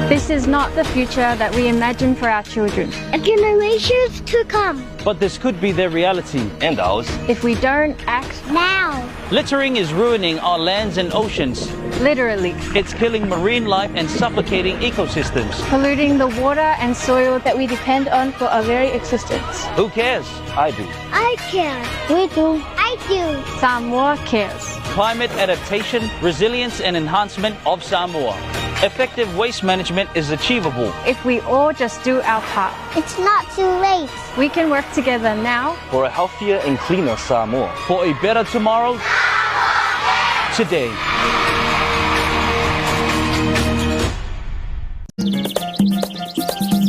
This is not the future that we imagine for our children. And generations to come. But this could be their reality and ours. If we don't act Now. Littering is ruining our lands and oceans. literally, It's killing marine life and suffocating ecosystems. polluting the water and soil that we depend on for our very existence. Who cares? I do. I care. We do. I do. Samoa cares. Climate adaptation, resilience and enhancement of Samoa. Effective waste management is achievable. If we all just do our part, It's not too late. we can work together now. For a healthier and cleaner Samoa. For a better tomorrow. Today.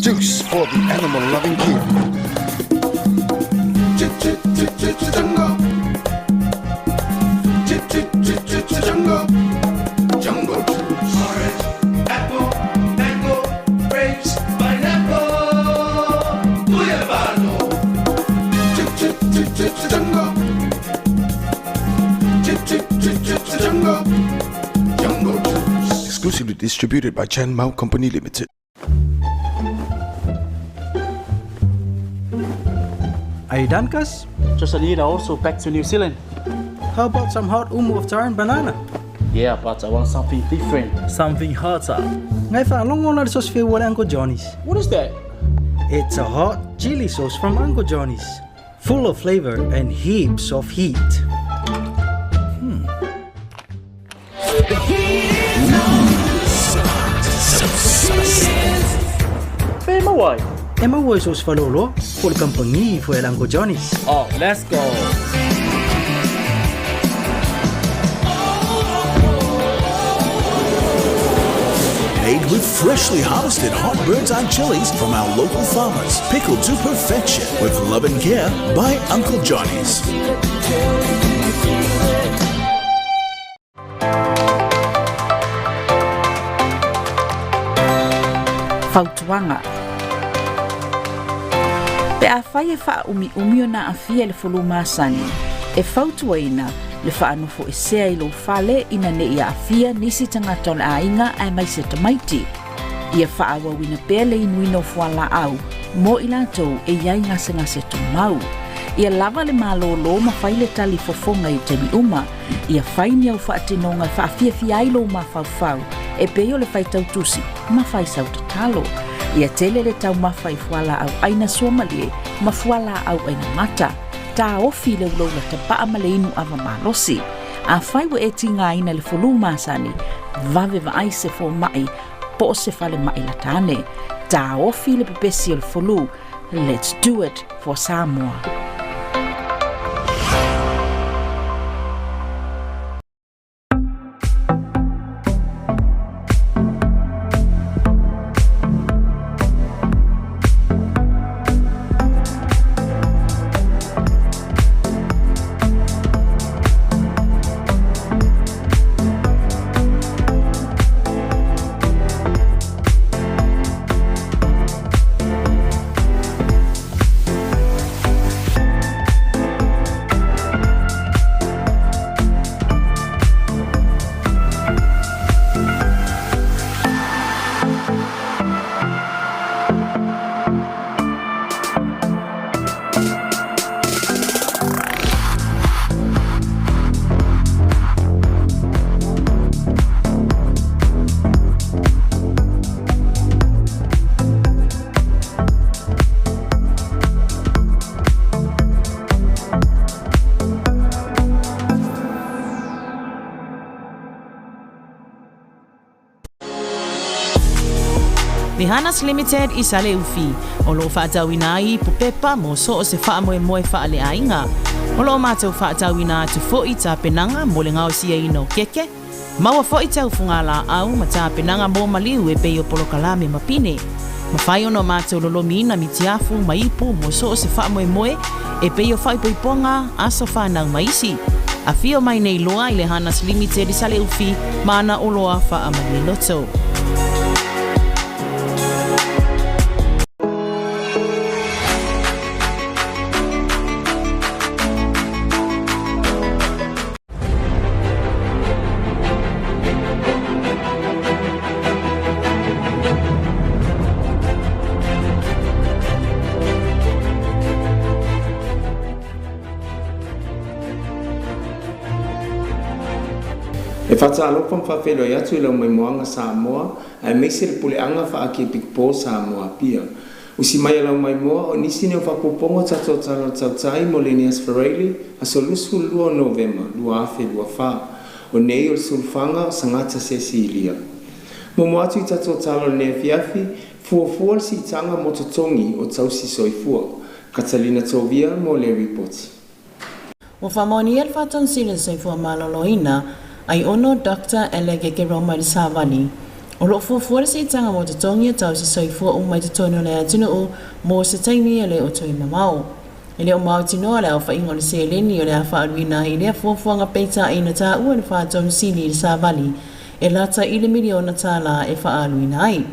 Juice for the animal-loving kid. Jungle. Jungle. Jungle juice. Orange, apple, mango, grapes, pineapple, guayabano. Jungle. Jungle. Jungle juice. Exclusively distributed by Chan Mao Company Limited. Are you done, Cuz? Just a little also back to New Zealand. How about some hot umu of tar and banana? Yeah, but I want something different. Something hotter. Ngai whaalong na the sauce flavor Uncle Johnny's. What is that? It's a hot chili sauce from Uncle Johnny's. Full of flavor and heaps of heat. Fema why? Emma was sauce falolo for company for Uncle Johnny's. Oh, let's go. Made with freshly harvested hot bird's eye chilies from our local farmers. Pickled to perfection with love and care by Uncle Johnny's. Fautuanga. Pe a whai e wha umi na a fia le whulu māsani. E fautuaina le wha anofo e sea i lo whale ina ne ia a fia nisi tangata o le ainga ai mai se tamaiti. Ia wha awa wina pele inuino whala au. Mo ilatou e iai ngase tomau. Ia lava le malolo ma whai le tali fofonga i temi uma. Ia whai ni au wha atinonga wha fia fia ailo ma fau. E peo le whai tautusi ma whai sau tatalo. Ia tele le tau mawhai fuala au aina suomalie, ma fuala au aina mata. Tā ofi le ulola te paa male inu ava malosi. A whai wa e tinga aina le fulu masani, vave va aise fo mai, po se fale mai la tane. Tā ofi le pepesi le fulu, let's do it for Samoa. Mihanas Limited i sale ufi. O lo whaatawina ai pupepa mo so o se wha moe moe wha ale ainga. O lo mātou whaatawina tu fo i tā penanga mo le ngao sia ino keke. Maua fo i tau fungala au ma tā penanga mo maliu e pei o polokalame mapine. Mawhai ono mātou lolomi ina mitiafu maipu mo so o se wha moe moe e pei o whaipoiponga aso whanau maisi. A fio mai nei loa i le Hanas Limited i sale ufi mana o loa wha amani loto. whatalo pam whawhelo i atu i lau mai moanga Samoa, ai meise le pule anga wha aki Pikpo Samoa pia. Usi mai lau mai moa o nisi ne o whakupongo tato talo tautai mo Lenius Ferreira a so lusu lua Novema, lua afe lua wha, o nei o sulfanga o sangata Cecilia. Mo atu i tato talo ne fiafi, fua si tanga mototongi o tausi soifua, Catalina Tovia mo le ripoti. O whamoni el whaton sile soifua maloloina, ai ono Dr. Elegeke Roma de Savani. O lo fua si tanga mototongi o tausi soifua o mai tutono le atino o mo se taimi ele o toi mamao. Ele o mau tino le au whaingo le se leni o le a whaaruina i le fua nga peita i na tā ua le whaton sili de Savali, e lata i le miliona tā la e whaaruina ai.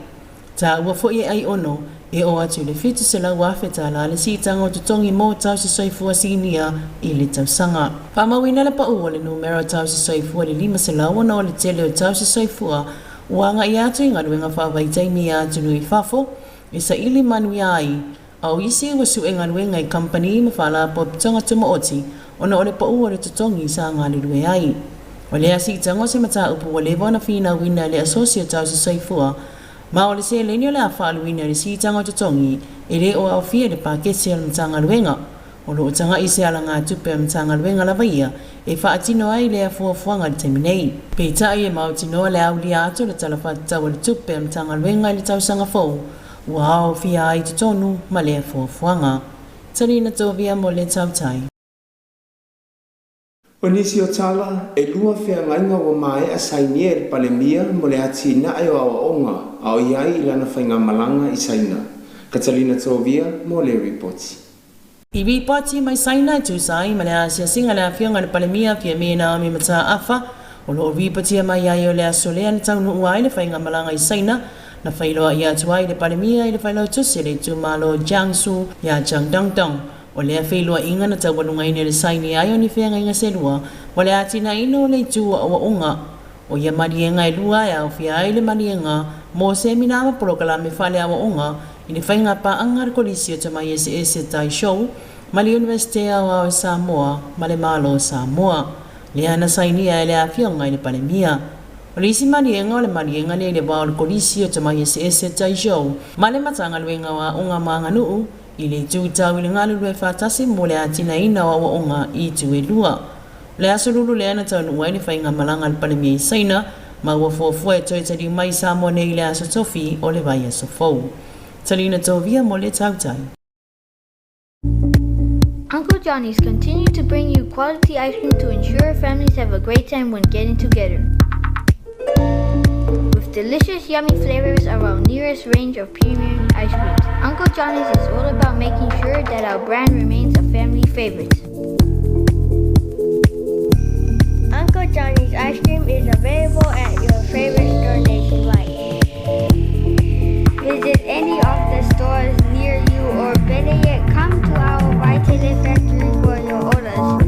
Tā ua fo ai ono, e o atu le fitu se lau awheta la le si tanga o tutongi mō tau si soifua sinia i le tausanga. Whamawina le pa ua le numero tau si soifua le 5 se lau ana o le tele o tau si soifua uanga i atu i ngaruenga whawaitai mi atu nui whafo e sa ili manui ai au isi ua su e ngaruenga i company ma whala pop tonga tuma oti ona o le pa ua le tutongi sa ngale rue ai. O le asi tanga se mata upu o le wana whina wina le asosia tau si soifua ma o le se leni o le a whaaluina le si tanga o tutongi e le o au fia le pakesi al mtanga luenga. O lo tanga i se ala ngā tupe al mtanga luenga la vaia e whaatino ai le a fuafuanga le teminei. Peita ai e mautino le au li ato le talawhatau le tupe al mtanga luenga le tausanga fau ua au fia ai tutonu ma le a fuafuanga. Talina Tovia mo le tautai. O nisi o tala e lua whea ngainga o mae a sainia e palemia mo le ati na ai o awa onga a o iai ilana whainga malanga i saina. Catalina Tovia mo le ripoti. I ripoti mai saina tu sai ma le asia singa le awhianga le palemia fia me na ami mata afa o lo ripoti mai ai o le asolea ni taunu uai le whainga malanga i saina na whailoa i atuai le palemia i le whailoa tusi le tu malo Jiangsu ya Jiangdongdong. O lea whailua inga na tawalunga ine le saini ai o ni whenga inga se lua, o lea atina ino le tua o unga. O ia marienga e lua e au whia ai le marienga, mo se minama prokala me whale awa unga, i le whainga pa angar kolisio ta mai ese tai show, ma le Universite au Samoa, ma le malo Samoa. Lea na saini ai le a whionga i le palemia. O le isi marienga o le marienga le wao le kolisio ta mai ese tai show, ma le matanga luenga wa unga maanga nuu, i le tūtau i le ngālu lue whātasi mo le atina ina o awa onga i tu e lua. Le asolulu le ana tau nuai le whainga malanga le palemia i saina, ma ua fuafua e toi tari mai Samoa nei le aso tofi o le vai aso fau. Talina Tovia mo le tautai. Uncle Johnny's continue to bring you quality ice cream to ensure families have a great time when getting together. With delicious, yummy flavors of our nearest range of premium ice creams, Uncle Johnny's is all about making sure that our brand remains a family favorite. Uncle Johnny's ice cream is available at your favorite store nationwide. Visit any of the stores near you, or better yet, come to our Vitaly factory for your orders.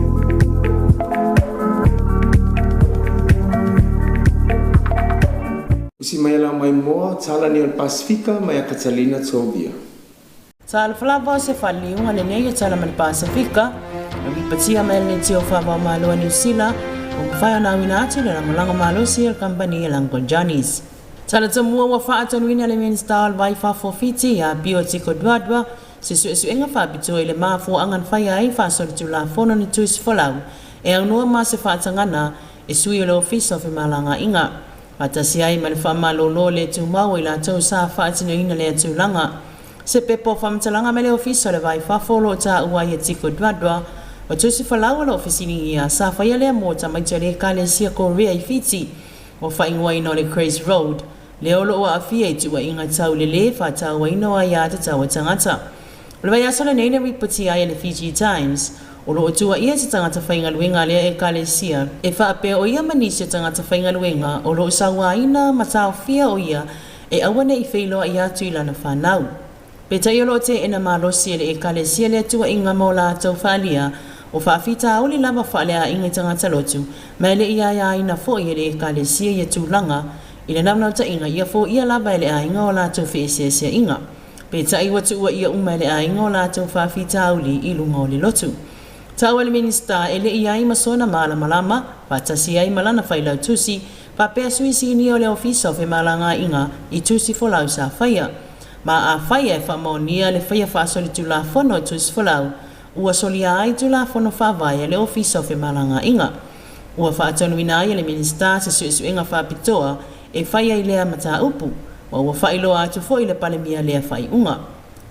Usi mai la mai moa tala ni o Pasifika mai a Catalina Tovia. Tala whalava se whaliunga le nei o tala mai Pasifika, na wipatia mai le tio whawa malo a New Zealand, o mwhai na wina atu le ramolanga malo si el company el Uncle Johnny's. Tala tamua wa whaatanuina le minister al vai whafofiti a bio tiko duadwa, se suenga whabito le mafu angan whai ai whasoritu la fono ni tuisi whalau, e au noa ma se whaatangana e sui o le office of malanga inga. Matasi ai ma le whamalolo le tu mau i la tau sa whaatino ina le atu langa. Se pepo whamtalanga me le office o le vai whafolo ta uai e tiko duadwa, o tuisi whalau le ofisini ia sa whaia le mota mai tia le kale sia Korea i fiti, o whaingwa ino le Craze Road, le olo o awhia i tua inga tau le le whatau wa ino ai ata tau tangata. Le vai aso le neina ripoti ai le Fiji Times, o lo tua ia te tangata whainga luenga lea e kalesia, e whaapea o ia manisi tangata whainga luenga, o lo sawa ina matau fia o ia, e awane i whailoa i atu i lana whanau. Peta i olo te ena marosi le e kalesia lea tua inga maula tau whaalia, o whaafita au li lama whaalea inga i tangata lotu, mai le ia ia ina fo i le e kalesia i tūlanga, i le namnau ta inga ia fo ia laba i le a inga o la tau wheesia inga. Peta i watu ua ia uma i le a inga o la tau whaafita au li i lunga o le lotu. Tau ele minister ele ia i masona malama Patasi ai malana whailau tusi, pa pea suisi ni o le ofisa o whemalanga inga I tusi folau sa whaia. Ma a whaia e whamonia le whaia whaasoli tu la whono tusi folau, ua solia ai tu la whono whawai le ofisa o whemalanga inga. Ua whaatonuina ai le minista se suisu inga whapitoa e whaia I lea mata upu, wa ua whailoa atu fo I le palemia lea whai unga.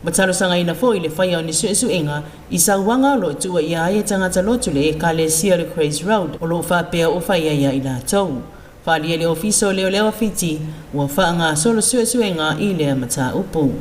Matalo sanga ina fo I le whaia o ni suisu inga, I sauanga lo tua ia ai e tangata lotu le e ka le sia le Craze Road, o lo whapea o whaia ia I la tau. Whalia le ofiso leo leo fiti, ua whaanga solo suisu inga I lea mata upu.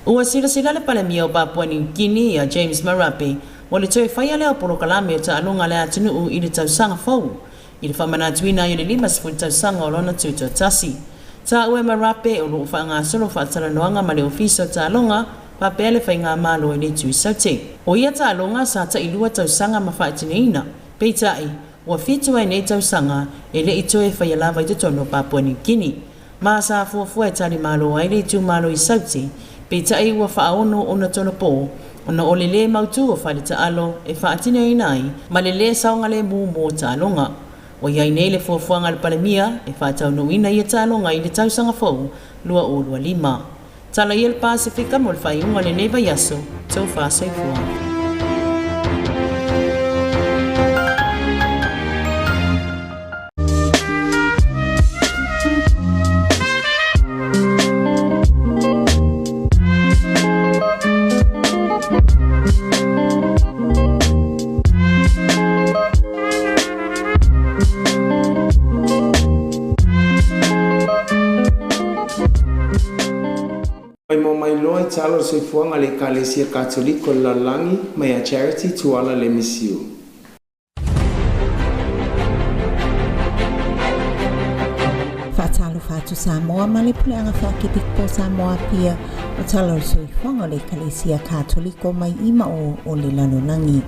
Ua sila le palemia o Papua New Guinea James Marape, wa le toi whaia leo poro kalame o ta alunga lea tunuu I le tausanga fau. I le whamanatuina I le 5 tausanga o lona tuto tasi. Ta ue Marape o loo whaanga solo whaatala noanga ma le ofiso ta alunga, papea le whainga malo I le tui saute. O ia ta alunga sa ta ilua tausanga ma whaatineina, peitai, ua fitu ai nei tausanga e le itoe whaia lava I te tono Papua New Guinea. Ma sa fuafua e tali malo ai le tu malo I saute, peitai ua whaaono o na tono po, ona o le le mautu o whale ta alo e whaatineina ai, ma le le saunga le mu mo ta alunga. O iai nei le fuafuanga le palemia e whaatau nuina I ta alunga I le tausanga fau, lua o lua 5. Tala I le Pasifika mo le whaiunga le neiva yaso, tau whaasoifua. Talo se fuanga le Kalesia Katoliko Lalangi mai a charity tuala le misio. Fatalo fatu Samoa ma le puleanga whakitik po Samoa pia o talo se fuanga le Kalesia Katoliko mai ima o le Lalangi.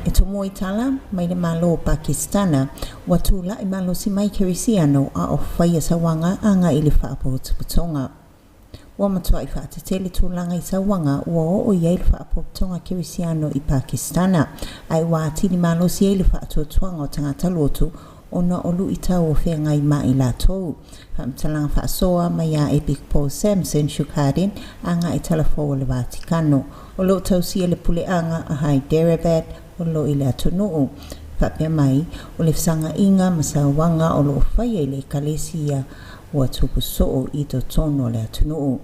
E tomo I tala mai le malo o Pakistana watula I malo si mai Kerisiano a o whaia sawanga anga ili whaapo tuputonga. Wa matua I whaatatele tūlanga I sawanga ua o iei le whaapotonga Kerisiano I Pakistana. Ai wā tini malo si ei le whaatuatuanga o tangata lotu ona olu I tau o whenga I mai la tou. Whamtalanga whaasoa mai a Epic Paul Samson Shukadin anga I talafo le Vatikano. O lo tau sia le pule anga a Hyderabad o lo I le atunuu. Whapea mai o le wsanga inga masawanga o lo whaia le Kalesia ua tupu soo I to tono le atunuu.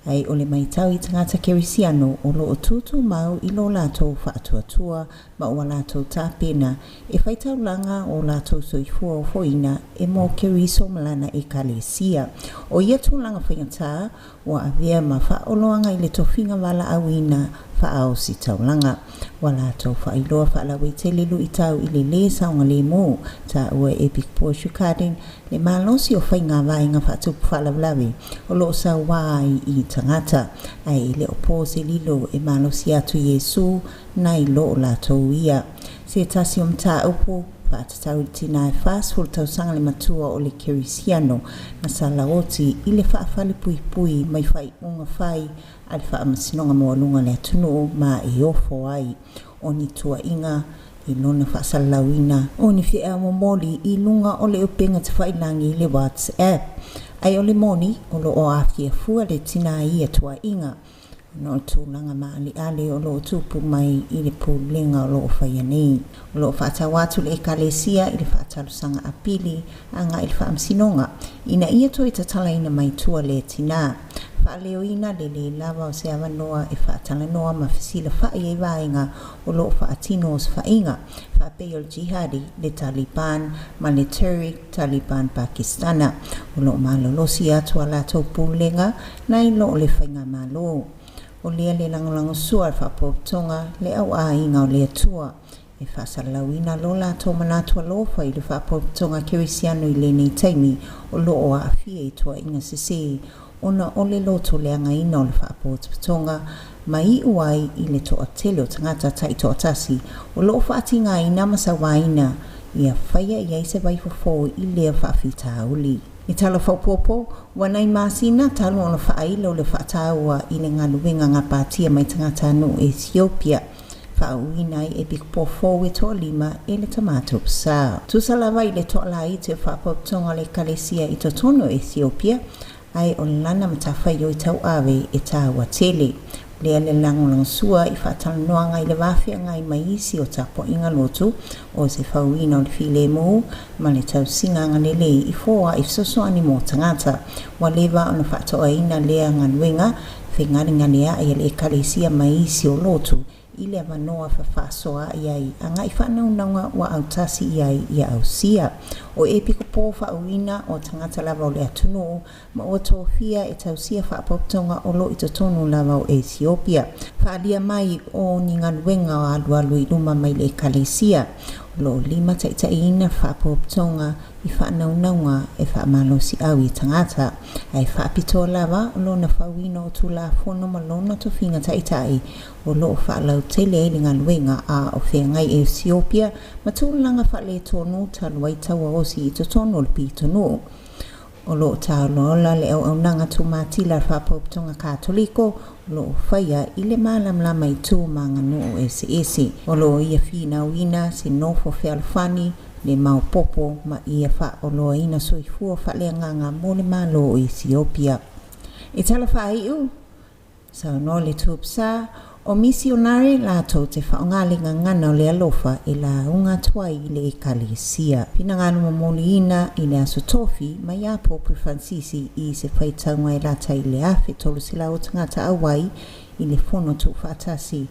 Ai o le maitau I tangata Kerisiano o lo o tutu mau I lo latou whaatuatua ma ua latou tāpena e whaitau langa o latou soifua o foina e mo keriso malana e Kalesia. O ia tūlanga whaingatā ua avea ma whaoloanga I le tofinga wala awina whaao si taulanga. Wa latou whailoa whaalawe te lilu I tau I le saunga le mo ta ua Epic Paul Shukadin le malosi o whainga wainga whaatupu whaalawe o lo sa wai I tangata. Ai le opo se lilo e malosi atu Yesu nai lo latou ia. Se tasi mta upo whaatatau tina e fast full tau sanga le matua o le Kerisiano na sa laoti I le whaafale pui pui mai whai unga whai al whaamasinonga moalunga le atunuu ma e ofo ai o ni tua inga I lona whaasalawina o ni whia momoli I lunga o le upenga te whailangi le WhatsApp. Ai o le moni o lo o awhia fua le tina ia tua inga no tūlanga maali ale o lo tupu mai I le pūlenga o lo o whaia nei. O lo o whaatawatu le Kalesia I le whaatalusanga apili anga I le whaamsinonga. Ina ia toi tatala ina mai tua le tina. Whaaleo ina le le lava o se awanoa e whaatala noa ma whisila whaia I wainga o lo o whaatino o se whainga. Whapeo le jihadi le Taliban ma le Tehrik Taliban Pakistana. O lo o malolosi atua lato pūlenga na I lo o le whainga malo. O lea le langolango sua whapotonga le au a inga o le atua. E whasalawina lo lato manatua lofa I le whapotonga Kerisiano I le nei taimi o lo o a awhia I tua inga sese. Ona o le loto le anga ina o le whapotonga mai uai I le toa tele o tangata tai toa tasi. O lo o whaatinga ina masawaina ia whaia I eise waifofo I le whaafita uli. I talo whaupopo, wanai masina talo ona whaaila o le whaataua I le ngaluwenga ngā pātia mai tangata no Ethiopia. whauina i e pikpo fōwe toa lima e le tamato psa. Tusalawa i le toa la i te whapoptonga le kalesia i to tono Ethiopia, ai o lana matawhai o i tau awe e tāua tele. Lea le langolang sua i whatalanoanga i le wawhia ngai mai isi o tapo inga lotu o se whauina o le while mo ma le tau singanga le lei i fōa i sosoani mō tangata wa lewa o na whatoa ina lea nganuenga whengari nganea i le kalesia mai isi o lotu i le wanoa whawhasoa iai anga i whanaunanga wa autasi iai i ausia. O e piko pō whauina o tangata lava o le atunu ma o tōwhia e tausia whapoptonga o lo i to tonu lava o Ethiopia. Whaalia mai o ni nganuenga o alualu i luma mai le kalesia. Lo lima taitaina whapoptonga i whanaunaunga e whamalosi au i tangata. Ai whapito lava o lo na whauina o tula whono ma lona to whinga taitai o lo whaalau tele e nganuenga a o whengai Ethiopia ma tūlanga whale tonu taluai taua osi i to tonu le pitonu. O lo tau lola le au nanga tu matila whapoptonga katoliko lo whaia i le malamlama i tū manganu o ese. O lo ia whina wina se nofo whealwhani le maupopo ma ia wha o lo ina soifua whalea nganga mo le malo o Ethiopia. E tala whaiu, sau no le tūpsa, o misionari la tau te whaongalinga ngana o le alofa e la unga tuai i le ekalesia. Pinanganu mamoliina i le aso tofi mai a Pope Francis i se whaitaunga i lata i le afe tolu sila o tangata awai i le fono tu whaatasi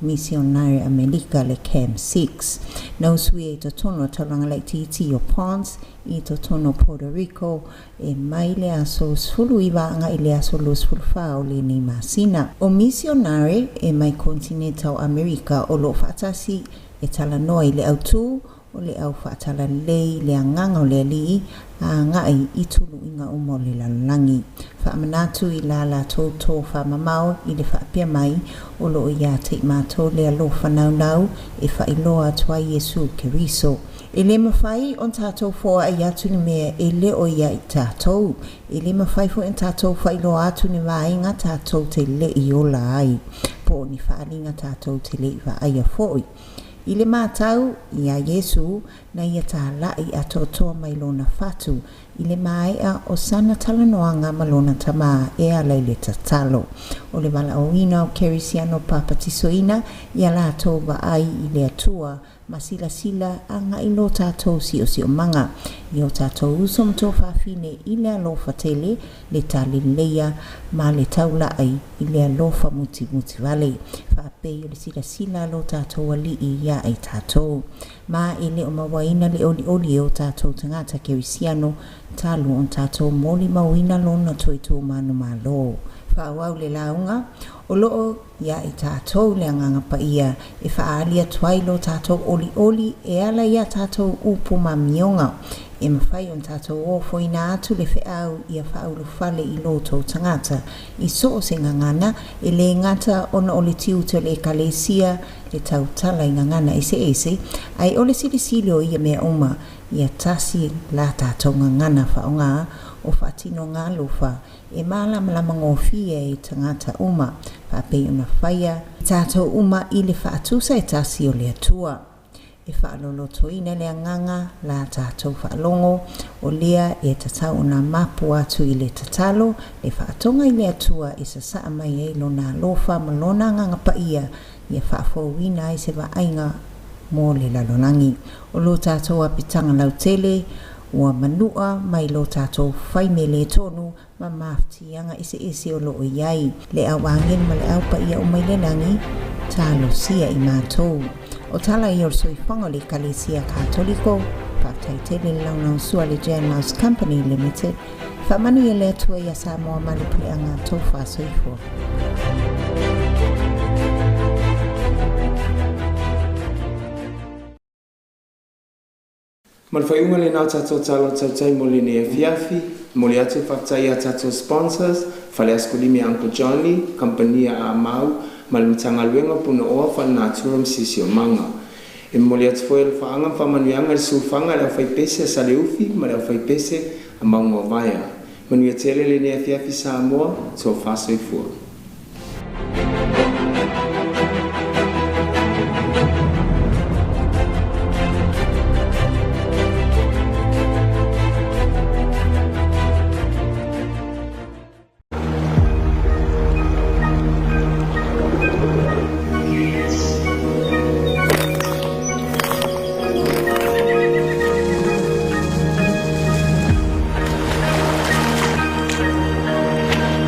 Missionary America le Camp 6. Na usui e to tono talanga le titi o Ponce i to tono Puerto Rico e mai le aso sfulu iwa anga i le aso lo sfulfa o le ni masina. O Missionary e mai continental America o lo fatasi e tala noi le autu o le au whaatala lei le anganga o le li a ngai i tulu inga umo le lalangi. Whaamanatu i la la tō whaamamau i le whaapia mai o lo ia te mātou le alo whanaunau e whailoa atua Yesu Keriso. E le mawhai on tātou fōa ai atu ni mea e le o ia i tātou. E le mawhai fo en tātou whailoa atu ni wāinga tātou te le i ola ai. Po ni whaalinga tātou te le i wa aia fōi. I le mātau i a Yesu na ia tā lai a tōtoa mai lona whatu. I le maia o sana talanoanga ma lona tamā e a leile tatalo. O le wala o ina o Kerisiano Papatisoina i a la tōba ai i le atua ma sila anga i lo tātou si o manga. I o tātou usom tō whawhine i le alofa tele le tali leia ma le taula ai i le alofa muti vale. Whapei o le sila lo tātou ali i ia ai tātou. Ma i le o mawaina le oli o tātou tangata Kerisiano talu on tātou moli mawina lona toi tō manu malo. Whawau le launga, o loo ia i tātou le anganga pa ia e whaalia tuailo tātou oli e ala ia tātou upu mamionga. E mawhai on tātou o foina atu le whiau ia whaulu whale i loto tangata. I so o se ngangana e le ngata ona o le tiuta le kalesia le tautala i ngangana ese ai o le silisilo ia mea uma ia tasi la tātou ngangana whaonga o whatino ngā lufa e malama ngofia i tangata uma whapei una whaia tātou uma i le whaatusa e tasi o le atua. E whaaloloto ina le anganga la tātou whaalongo o lea e tatau una mapu atu i le tatalo le whaatonga i le atua e sa saa mai e lona lofa malona nganga pa ia ia whaafowina i se waainga mō le lalonangi. O lo tātou apitanga lautele ua manua mai lo tātou whaimele tonu ma maftianga ese o lo o iai. Le au angin ma le au pa ia o mai le nangi tālo sia i mātou. O tala i or soifanga le Kalesia Katoliko, whaktaitele launau sua le Jan Mouse Company Limited, whamanu i le atua i a Samoa manipuleanga tofa soifo. Malwhaiunga le nā tātou talo tautai mo le nea fiafi, mo le atu whaktai a tātou sponsors, whale askolimi Uncle Johnny, Kampania a Mau, ma le mitanga luenga puna oa whanā turam sisi o manga. E mo le atu whaia le whaanga whamanuianga le sulfanga le au whaipese a sale ufi, ma le au whaipese a maunga o vaia. Manuia tele le nea fiafi Samoa, tō whāsoi fua.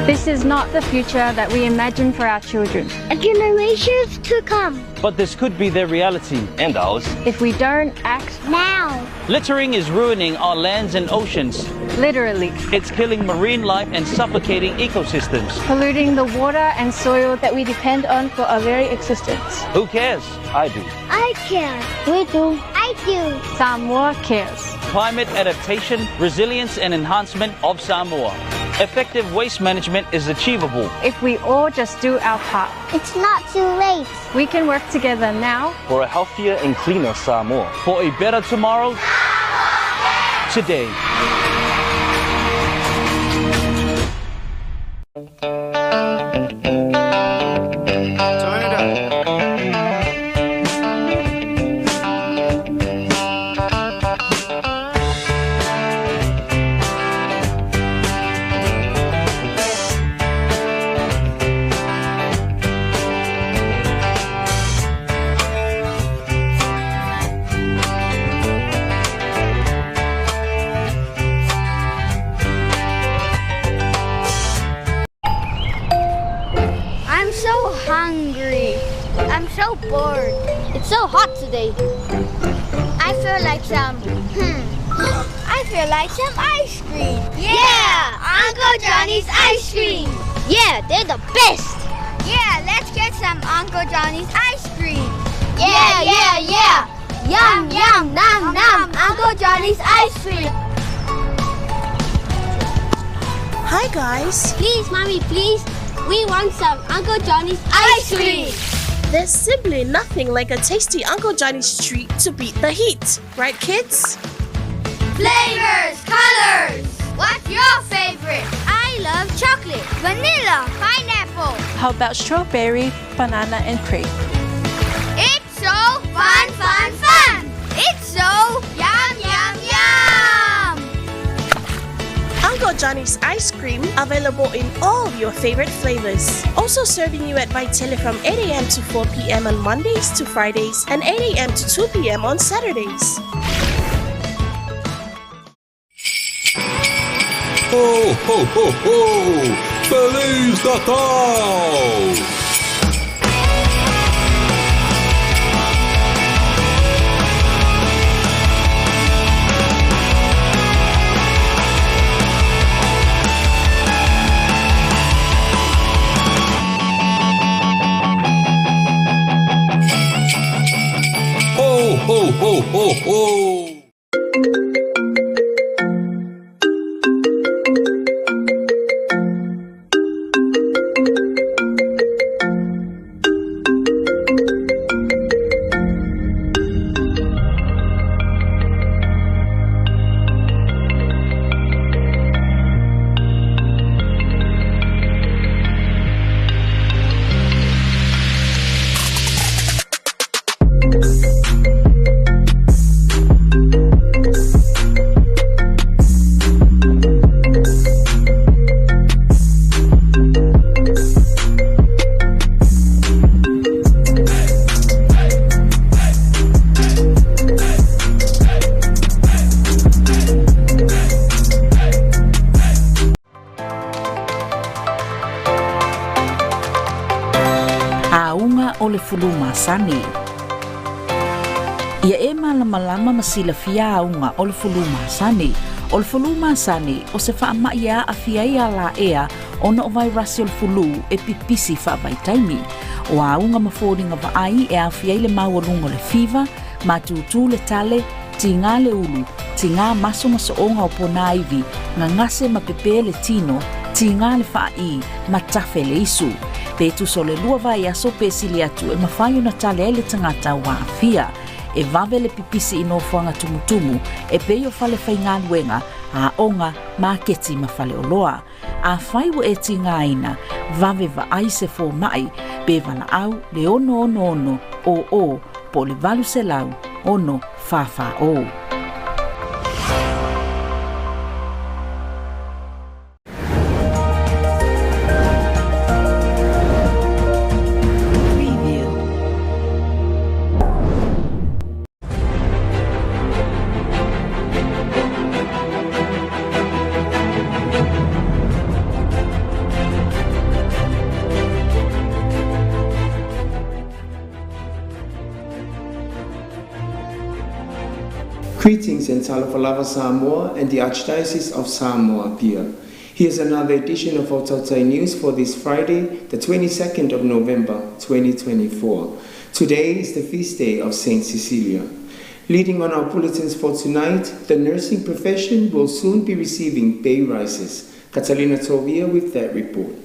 This is not the future that we imagine for our children. And generations to come. But this could be their reality and ours if we don't act now. Littering is ruining our lands and oceans. Literally. It's killing marine life and suffocating ecosystems. Polluting the water and soil that we depend on for our very existence. Who cares? I do. I care. We do. I do. Samoa cares. Climate adaptation, resilience and enhancement of Samoa. Effective waste management is achievable if we all just do our part. It's not too late. We can work together now for a healthier and cleaner Samoa. For a better tomorrow today. Turn it up. Hungry. I'm so bored. It's so hot today. I feel like some ice cream. Yeah! Uncle Johnny's ice cream. Yeah, they're the best. Yeah, let's get some Uncle Johnny's ice cream. Yeah. Yum, yum, nom, nom. Uncle Johnny's ice cream. Hi guys. Please, Mommy, please. We want some Uncle Johnny's ice cream. There's simply nothing like a tasty Uncle Johnny's treat to beat the heat. Right, kids? Flavors, colors. What's your favorite? I love chocolate, vanilla, pineapple. How about strawberry, banana, and crepe? It's so fun, fun, fun. It's so yum, yum, yum. Uncle Johnny's ice cream available in all your favorite flavors. Also serving you at Vaitele from 8 a.m. to 4 p.m. on Mondays to Fridays and 8 a.m. to 2 p.m. on Saturdays. Ho, ho, ho, ho! Feliz Natal! Ho, ho, ho, ho, ho! Fuluma Sani. Ia e malama masila fia aunga o le Fuluma Sani. O le Fuluma Sani o se wha mai a fia ia la ea o no vai rasi o le fulu e pipisi wha vai taimi. O aunga mafōringa wa ai e a fia ile maurunga le fiva, matutu le tale, tinga le ulu, tinga maso maso onga o pona ivi, nga ngase mapepe le tino, tinga le wha i, matafe le isu. Pe tu so le lua vai aso pe sili atu e mawhai una tale ele tangata wa fia. E vave le pipisi ino fuanga tumutumu e pe yo fale whainga luenga a onga maketi mawhale oloa. A whaiwa e tinga aina, vave va aise fo mai, pe wana au le ono o po le valu se lau, ono fa o. Greetings in Talafalava Samoa and the Archdiocese of Samoa Pia. Here's another edition of Otautai News for this Friday, the 22nd of November 2024. Today is the feast day of Saint Cecilia. Leading on our bulletins for tonight, the nursing profession will soon be receiving pay rises. Catalina Tovia with that report.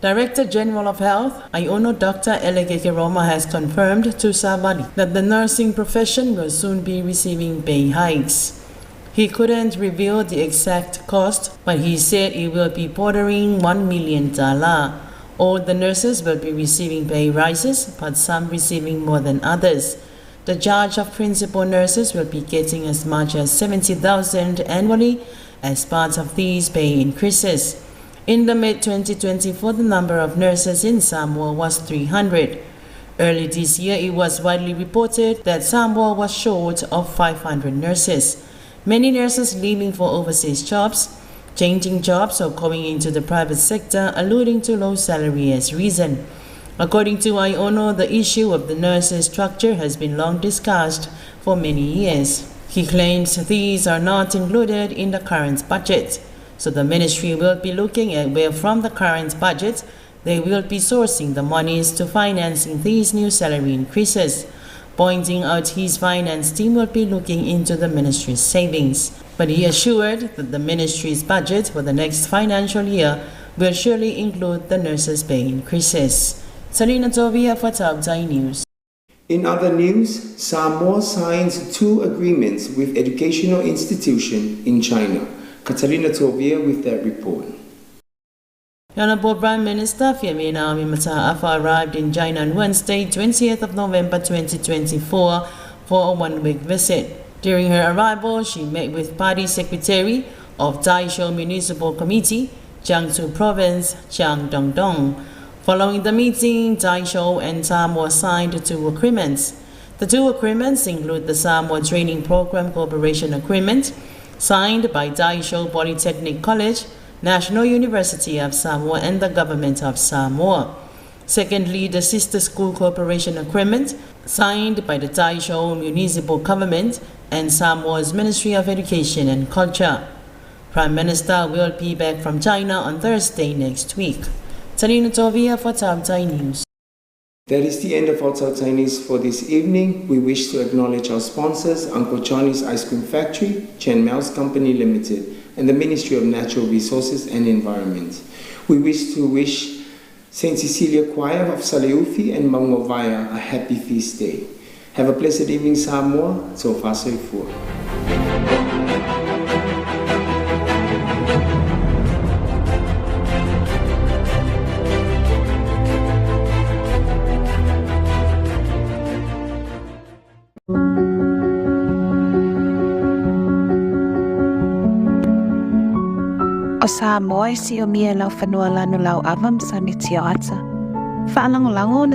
Director General of Health, Iono Dr. Elegeke Roma has confirmed to Sabadi that the nursing profession will soon be receiving pay hikes. He couldn't reveal the exact cost, but he said it will be bordering $1 million. All the nurses will be receiving pay rises, but some receiving more than others. The charge of principal nurses will be getting as much as $70,000 annually as part of these pay increases. In the mid-2024, the number of nurses in Samoa was 300. Early this year, it was widely reported that Samoa was short of 500 nurses. Many nurses leaving for overseas jobs, changing jobs or going into the private sector, alluding to low salary as reason. According to Iono, the issue of the nurses' structure has been long discussed for many years. He claims these are not included in the current budget. So the ministry will be looking at where from the current budget they will be sourcing the monies to financing these new salary increases, pointing out his finance team will be looking into the ministry's savings. But he assured that the ministry's budget for the next financial year will surely include the nurses' pay increases. Salina Tovia for Tabtai News. In other news, Samoa signs 2 agreements with educational institutions in China. Katarina Tovia with that report. Honorable Prime Minister Fiamina Amimata-Afa arrived in China on Wednesday, 20th of November 2024 for a 1-week visit. During her arrival, she met with Party Secretary of Taisho Municipal Committee, Jiangsu Province, Chiang Dongdong. Following the meeting, Taisho and Samoa signed 2 agreements. The 2 agreements include the Samoa Training Program Cooperation Agreement, signed by Taisho Polytechnic College, National University of Samoa and the Government of Samoa. Secondly, the Sister School Cooperation Agreement, signed by the Taisho Municipal Government and Samoa's Ministry of Education and Culture. Prime Minister will be back from China on Thursday next week. Talina Tovia for Tabtai News. That is the end of our Tabtai News for this evening. We wish to acknowledge our sponsors, Uncle Johnny's Ice Cream Factory, Chen Mao's Company Limited, and the Ministry of Natural Resources and Environment. We wish to wish Saint Cecilia Choir of Saleufi and Maungovaya a happy feast day. Have a blessed evening, Samoa. So far, so far. O Samoa si o mia lau whanua lanu lau avam sa ni tia ata. Whaalango lango na